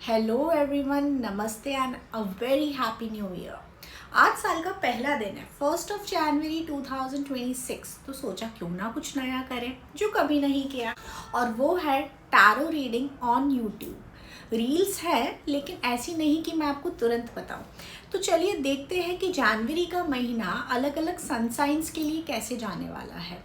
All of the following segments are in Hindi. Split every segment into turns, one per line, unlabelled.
हेलो एवरीवन, नमस्ते and a very happy new year. आज साल का पहला दिन है, 1 जनवरी 2026। तो सोचा क्यों ना कुछ नया करें जो कभी नहीं किया, और वो है tarot reading on YouTube. Reels है लेकिन ऐसी नहीं कि मैं आपको तुरंत बताऊं। तो चलिए देखते हैं कि जनवरी का महीना अलग अलग सन साइंस के लिए कैसे जाने वाला है।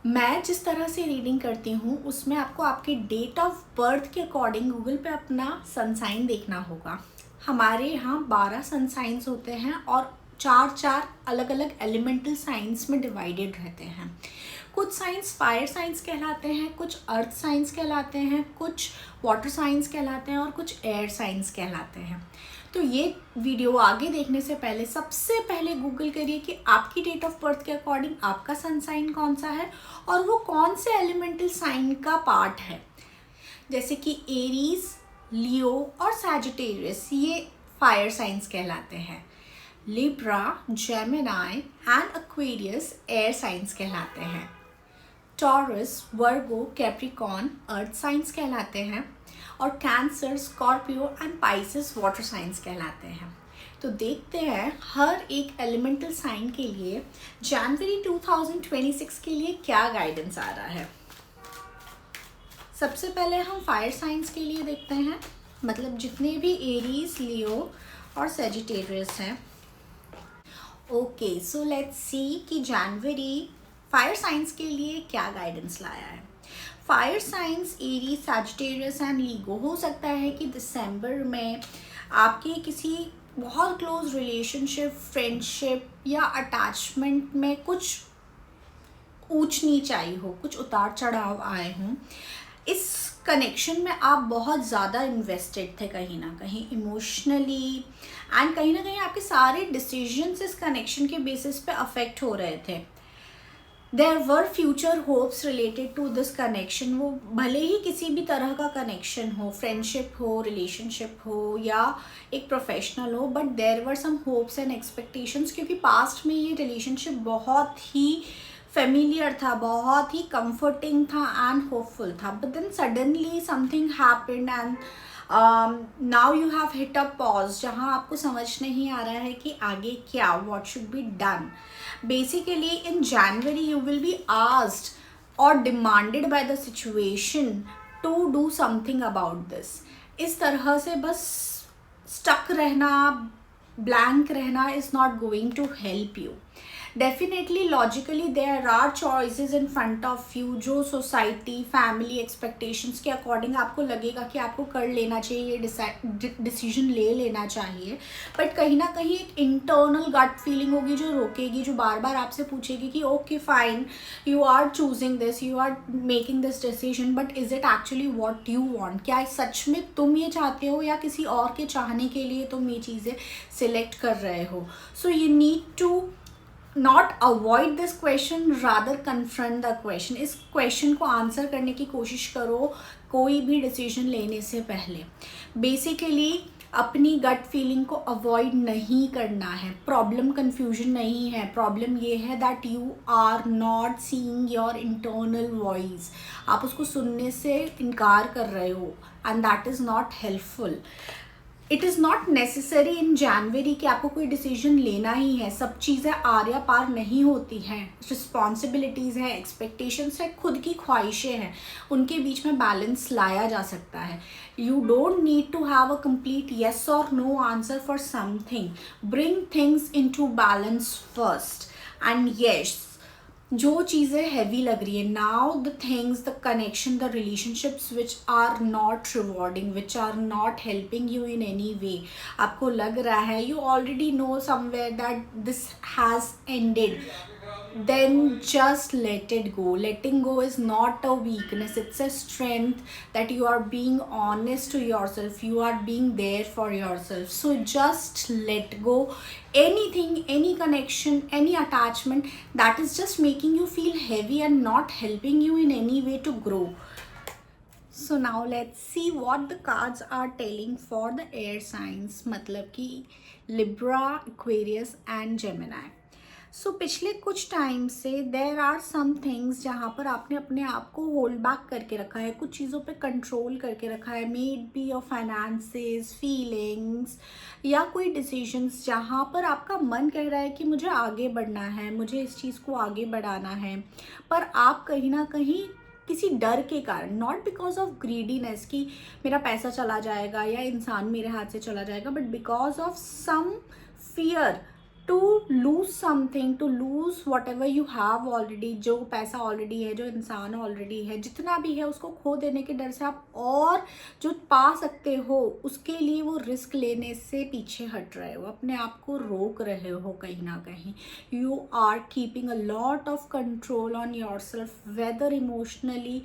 मैं जिस तरह से रीडिंग करती हूँ उसमें आपको आपके डेट ऑफ बर्थ के अकॉर्डिंग गूगल पे अपना सन साइन देखना होगा। हमारे यहाँ 12 सन साइंस होते हैं और चार चार अलग अलग एलिमेंटल साइंस में डिवाइडेड रहते हैं। कुछ साइंस फायर साइंस कहलाते हैं, कुछ अर्थ साइंस कहलाते हैं, कुछ वाटर साइंस कहलाते हैं और कुछ एयर साइंस कहलाते हैं। तो ये वीडियो आगे देखने से पहले सबसे पहले गूगल करिए कि आपकी डेट ऑफ बर्थ के अकॉर्डिंग आपका सन साइन कौन सा है और वो कौन से एलिमेंटल साइन का पार्ट है। जैसे कि एरीज, लियो और सैजिटेरियस ये फायर साइंस कहलाते हैं। Libra, Gemini and Aquarius air science कहलाते हैं। टॉरस, वर्गो, कैप्रिकॉर्न अर्थ साइंस कहलाते हैं और cancer, Scorpio and Pisces water science कहलाते हैं। तो देखते हैं हर एक एलिमेंटल साइन के लिए जनवरी 2026 के लिए क्या गाइडेंस आ रहा है। सबसे पहले हम फायर साइंस के लिए देखते हैं, मतलब जितने भी एरीज, लियो और सेजिटेरियस हैं। ओके, सो लेट्स सी कि जनवरी फायर साइंस के लिए क्या गाइडेंस लाया है। Fire signs Aries, Sagittarius and Leo, हो सकता है कि दिसंबर में आपके किसी बहुत क्लोज रिलेशनशिप, फ्रेंडशिप या अटैचमेंट में कुछ ऊंच नीच आई हो, कुछ उतार चढ़ाव आए हों। इस कनेक्शन में आप बहुत ज़्यादा इन्वेस्टेड थे कहीं ना कहीं इमोशनली, एंड कहीं ना कहीं आपके सारे डिसीजंस इस कनेक्शन के बेसिस पे अफेक्ट हो रहे थे। There were future hopes related to this connection. वो भले ही किसी भी तरह का कनेक्शन हो, फ्रेंडशिप हो, रिलेशनशिप हो या एक प्रोफेशनल हो, but there were some hopes and expectations, क्योंकि पास्ट में ये रिलेशनशिप बहुत ही फेमिलियर था, बहुत ही कंफर्टिंग था एंड होपफुल था। But then suddenly something happened and now you have hit a pause, जहाँ आपको समझ नहीं आ रहा है कि आगे क्या, what should be done. Basically in January you will be asked और demanded by the situation to do something about this. इस तरह से बस स्टक रहना, ब्लैंक रहना is not going to help you. Definitely logically there are choices in front of you, जो सोसाइटी, फैमिली एक्सपेक्टेशंस के अकॉर्डिंग आपको लगेगा कि आपको कर लेना चाहिए, डिसीजन ले लेना चाहिए। बट कहीं ना कहीं एक इंटरनल गट फीलिंग होगी जो रोकेगी, जो बार बार आपसे पूछेगी कि okay fine, you are choosing this, you are making this decision, but is it actually what you want. क्या सच में तुम ये चाहते हो या किसी और के चाहने के लिए तुम ये चीज़ें सिलेक्ट कर रहे हो। So you need to not avoid this question, rather confront the question. इस क्वेश्चन को आंसर करने की कोशिश करो कोई भी डिसीजन लेने से पहले। बेसिकली अपनी गट फीलिंग को अवॉइड नहीं करना है। प्रॉब्लम कन्फ्यूजन नहीं है, प्रॉब्लम ये है that you are not seeing your internal voice. आप उसको सुनने से इनकार कर रहे हो and that is not helpful. It is not necessary in January कि आपको कोई डिसीजन लेना ही है। सब चीज़ें आर्या पार नहीं होती हैं, रिस्पॉन्सिबिलिटीज़ हैं, एक्सपेक्टेशंस है, खुद की ख्वाहिशें हैं, उनके बीच में बैलेंस लाया जा सकता है। You don't need to have a complete yes और no answer for something. Bring things in to balance first and yes, जो चीज़ें हैवी लग रही है now, the things, the connection, the relationships which are not rewarding, which are not helping you in any way, आपको लग रहा है, you already know somewhere that this has ended, then just let it go. Letting go is not a weakness, it's a strength, that you are being honest to yourself, you are being there for yourself. So just let go anything, any connection, any attachment that is just making you feel heavy and not helping you in any way to grow. So now let's see what the cards are telling for the air signs, मतलब कि Libra, Aquarius and Gemini. पिछले कुछ टाइम से देर आर सम थिंग्स जहाँ पर आपने अपने आप को होल्ड बैक करके रखा है, कुछ चीज़ों पे कंट्रोल करके रखा है, may it be your finances, feelings या कोई डिसीजंस, जहाँ पर आपका मन कह रहा है कि मुझे आगे बढ़ना है, मुझे इस चीज़ को आगे बढ़ाना है, पर आप कहीं ना कहीं किसी डर के कारण, नॉट बिकॉज ऑफ ग्रीडीनेस कि मेरा पैसा चला जाएगा या इंसान मेरे हाथ से चला जाएगा, but because of some fear to lose something, to lose whatever you have already, जो पैसा ऑलरेडी है, जो इंसान ऑलरेडी है, जितना भी है उसको खो देने के डर से आप और जो पा सकते हो उसके लिए वो रिस्क लेने से पीछे हट रहे हो, अपने आप को रोक रहे हो कहीं ना कहीं. You are keeping a lot of control on your self, whether emotionally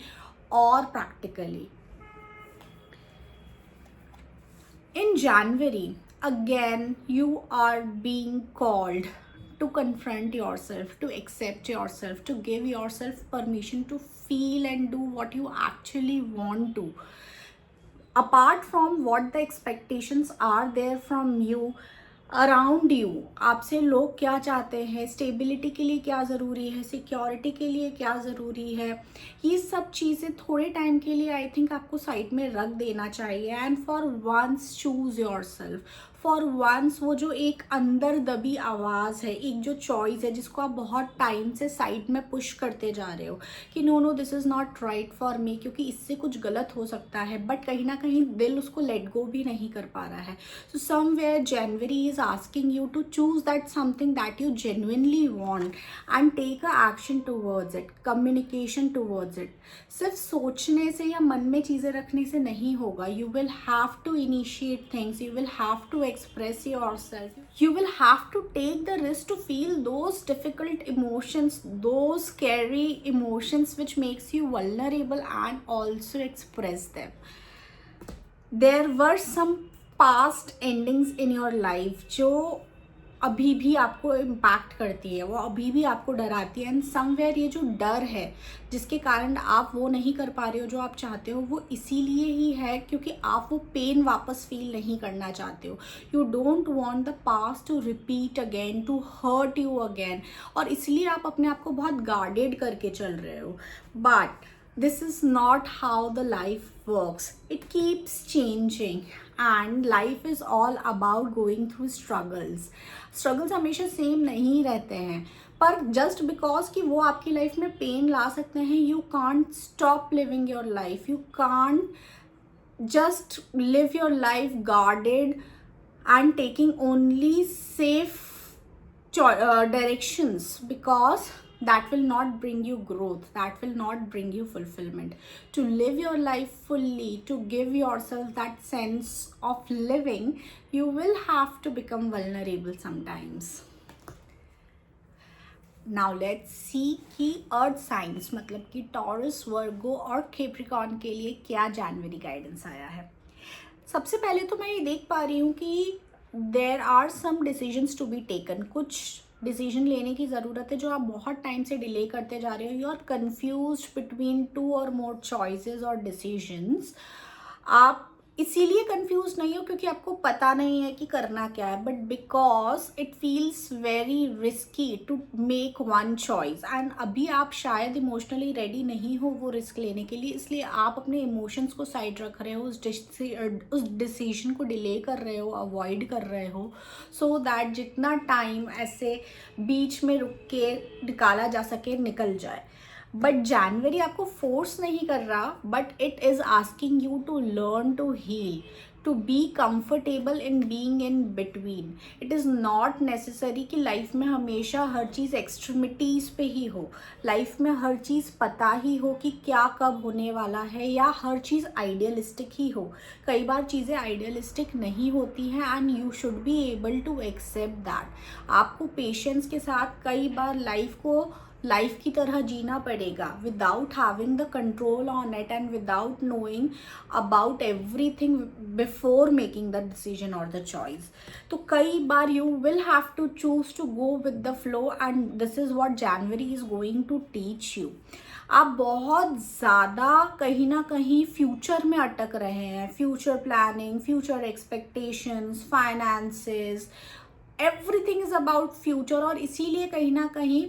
और practically. In January, again, you are being called to confront yourself, to accept yourself, to give yourself permission to feel and do what you actually want to. Apart from what the expectations are there from you, around you, आपसे लोग क्या चाहते हैं, स्टेबिलिटी के लिए क्या ज़रूरी है, सिक्योरिटी के लिए क्या ज़रूरी है, ये सब चीज़ें थोड़े टाइम के लिए आई थिंक आपको साइड में रख देना चाहिए. And for once choose yourself. For once वो जो एक अंदर दबी आवाज़ है, एक जो चॉइस है जिसको आप बहुत टाइम से साइड में पुश करते जा रहे हो कि no no this is not right for me, क्योंकि इससे कुछ गलत हो सकता है, बट कहीं ना कहीं दिल उसको लेट गो भी नहीं कर पा रहा है. So somewhere January is asking you to choose that something that you genuinely want and take a action towards it, communication towards it. सिर्फ सोचने से या मन में चीज़ें रखने से नहीं होगा. You will have to initiate things, you will have to express yourself, you will have to take the risk to feel those difficult emotions, those scary emotions which makes you vulnerable and also express them. There were some past endings in your life जो अभी भी आपको इम्पैक्ट करती है, वो अभी भी आपको डराती है. एंड समवेयर ये जो डर है जिसके कारण आप वो नहीं कर पा रहे हो जो आप चाहते हो, वो इसीलिए ही है क्योंकि आप वो पेन वापस फील नहीं करना चाहते हो. You don't want the past to repeat again, to hurt you again, और इसलिए आप अपने आप को बहुत गार्डेड करके चल रहे हो. But this is not how the life works. It keeps changing and life is all about going through struggles हमेशा सेम नहीं रहते हैं, पर जस्ट बिकॉज कि वो आपकी लाइफ में पेन ला सकते हैं, you can't stop living your life. You can't just live your life guarded and taking only safe directions, because that will not bring you growth, that will not bring you fulfillment. To live your life fully, to give yourself that sense of living, you will have to become vulnerable sometimes. Now let's see कि अर्थ साइंस मतलब कि टॉरस, वर्गो और कैप्रिकॉर्न के लिए क्या जनवरी गाइडेंस आया है. सबसे पहले तो मैं ये देख पा रही हूँ कि there are some decisions to be taken. कुछ डिसीजन लेने की ज़रूरत है जो आप बहुत टाइम से डिले करते जा रहे हो. यू आर कन्फ्यूज्ड बिटवीन 2 और मोर चॉइसेस और डिसीजंस. आप इसीलिए कंफ्यूज नहीं हो क्योंकि आपको पता नहीं है कि करना क्या है, but because it feels very risky to make one choice. And अभी आप शायद इमोशनली रेडी नहीं हो वो रिस्क लेने के लिए, इसलिए आप अपने इमोशंस को साइड रख रहे हो, उस डिसीजन को डिले कर रहे हो, अवॉइड कर रहे हो, सो दैट जितना टाइम ऐसे बीच में रुक के निकाला जा सके निकल जाए. बट जनवरी आपको फोर्स नहीं कर रहा, but it is asking you to learn to heal, to be comfortable in being in between. It is not necessary कि लाइफ में हमेशा हर चीज़ एक्सट्रीमिटीज़ पे ही हो, लाइफ में हर चीज़ पता ही हो कि क्या कब होने वाला है, या हर चीज़ आइडियलिस्टिक ही हो. कई बार चीज़ें आइडियलिस्टिक नहीं होती हैं and you should be able to accept that. आपको पेशेंस के साथ कई बार लाइफ की तरह जीना पड़ेगा, without having the control on it and without knowing about everything before making the decision और द चॉइस. तो कई बार you will have to choose to go with the flow, and this is what January is going to teach you. आप बहुत ज़्यादा कहीं ना कहीं फ्यूचर में अटक रहे हैं. Future planning, future expectations, finances, everything is about future, और इसीलिए कहीं ना कहीं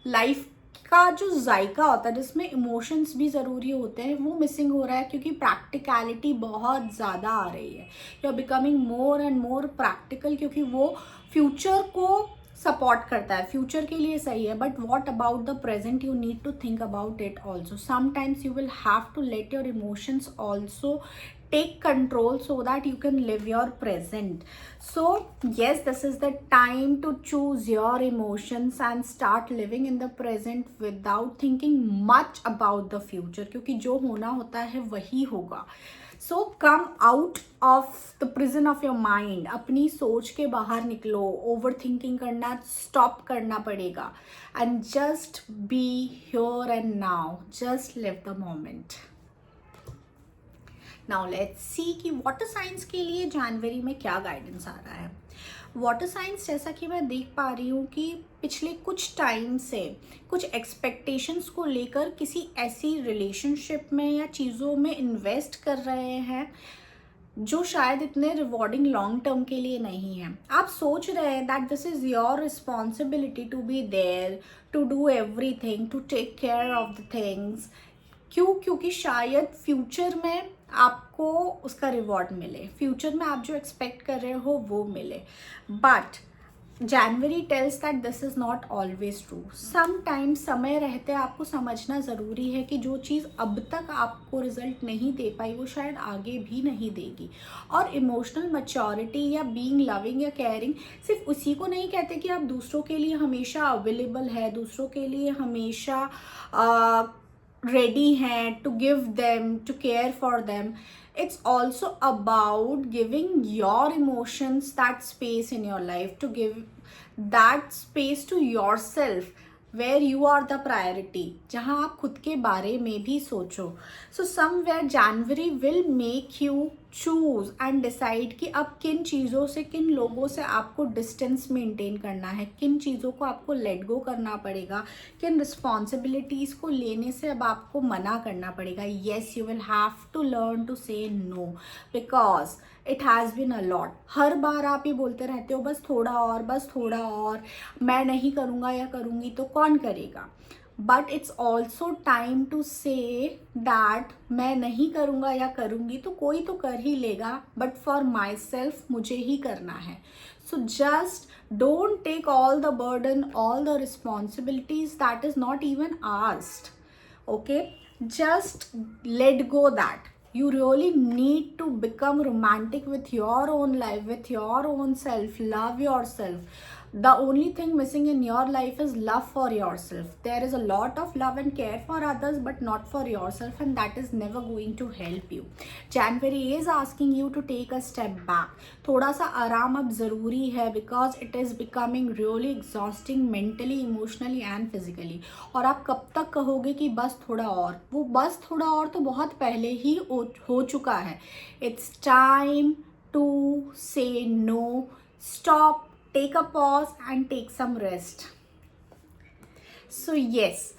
लाइफ का जो जायका होता है जिसमें इमोशंस भी ज़रूरी होते हैं वो मिसिंग हो रहा है, क्योंकि प्रैक्टिकलिटी बहुत ज़्यादा आ रही है। You are becoming more and more practical, क्योंकि वो फ्यूचर को सपोर्ट करता है, फ्यूचर के लिए सही है, but what about the present, you need to think about it also. Sometimes you will have to let your emotions also take control so that you can live your present. So yes, this is the time to choose your emotions and start living in the present without thinking much about the future, क्योंकि जो होना होता है वही होगा। So come out of the prison of your mind, अपनी सोच के बाहर निकलो, ओवर थिंकिंग करना स्टॉप करना पड़ेगा, and just be here and now, just live the moment. Now let's see कि वाटर साइंस के लिए जनवरी में क्या गाइडेंस आ रहा है। वाटर साइंस, जैसा कि मैं देख पा रही हूँ कि पिछले कुछ टाइम से कुछ एक्सपेक्टेशंस को लेकर किसी ऐसी रिलेशनशिप में या चीज़ों में इन्वेस्ट कर रहे हैं जो शायद इतने रिवॉर्डिंग लॉन्ग टर्म के लिए नहीं है। आप सोच रहे हैं that this is your responsibility to be there, to do everything, to take care of the things. क्यों? क्योंकि शायद फ्यूचर में आपको उसका रिवॉर्ड मिले, फ्यूचर में आप जो एक्सपेक्ट कर रहे हो वो मिले। But January tells that this is not always true. Sometimes समय रहते आपको समझना ज़रूरी है कि जो चीज़ अब तक आपको रिजल्ट नहीं दे पाई वो शायद आगे भी नहीं देगी। और इमोशनल मैच्योरिटी या बीइंग लविंग या केयरिंग सिर्फ उसी को नहीं कहते कि आप दूसरों के लिए हमेशा अवेलेबल है, दूसरों के लिए हमेशा ready हैं to give them, to care for them. It's also about giving your emotions that space in your life, to give that space to yourself where you are the priority, जहाँ आप खुद के बारे में भी सोचो। So somewhere January will make you choose and decide कि अब किन चीज़ों से, किन लोगों से आपको डिस्टेंस मेंटेन करना है, किन चीज़ों को आपको लेट गो करना पड़ेगा, किन रिस्पॉन्सिबिलिटीज़ को लेने से अब आपको मना करना पड़ेगा। Yes, you will have to learn to say no, because it has been a lot. हर बार आप ये बोलते रहते हो बस थोड़ा और, बस थोड़ा और, मैं नहीं करूँगा या करूँगी तो कौन करेगा। But it's also time to say that मैं नहीं करूँगा या करूँगी तो कोई तो कर ही लेगा, बट फॉर माई सेल्फ मुझे ही करना है। So just don't take all the burden, all the responsibilities that is not even asked. Okay, just let go that. You really need to become romantic with your own life, with your own self. Love yourself. The only thing missing in your life is love for yourself. There is a lot of love and care for others, but not for yourself, and that is never going to help you. January is asking you to take a step back. थोड़ा सा आराम अब ज़रूरी है, because it is becoming really exhausting mentally, emotionally and physically. और आप कब तक कहोगे कि बस थोड़ा और? वो बस थोड़ा और तो बहुत पहले ही हो चुका है। It's time to say no. Stop, take a pause and take some rest. So yes,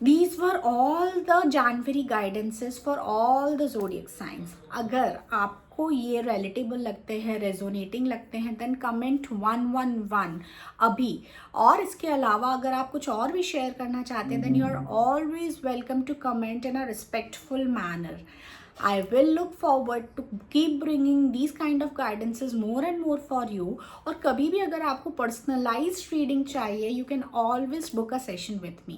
these were all the January guidances for all the zodiac signs. अगर आपको ये relatable लगते हैं, resonating लगते हैं, then comment 111 अभी। और इसके अलावा अगर आप कुछ और भी शेयर करना चाहते हैं, then you are always welcome to comment in a respectful manner. I will look forward to keep bringing these kind of guidances more and more for you. और कभी भी अगर आपको personalized reading चाहिए, you can always book a session with me.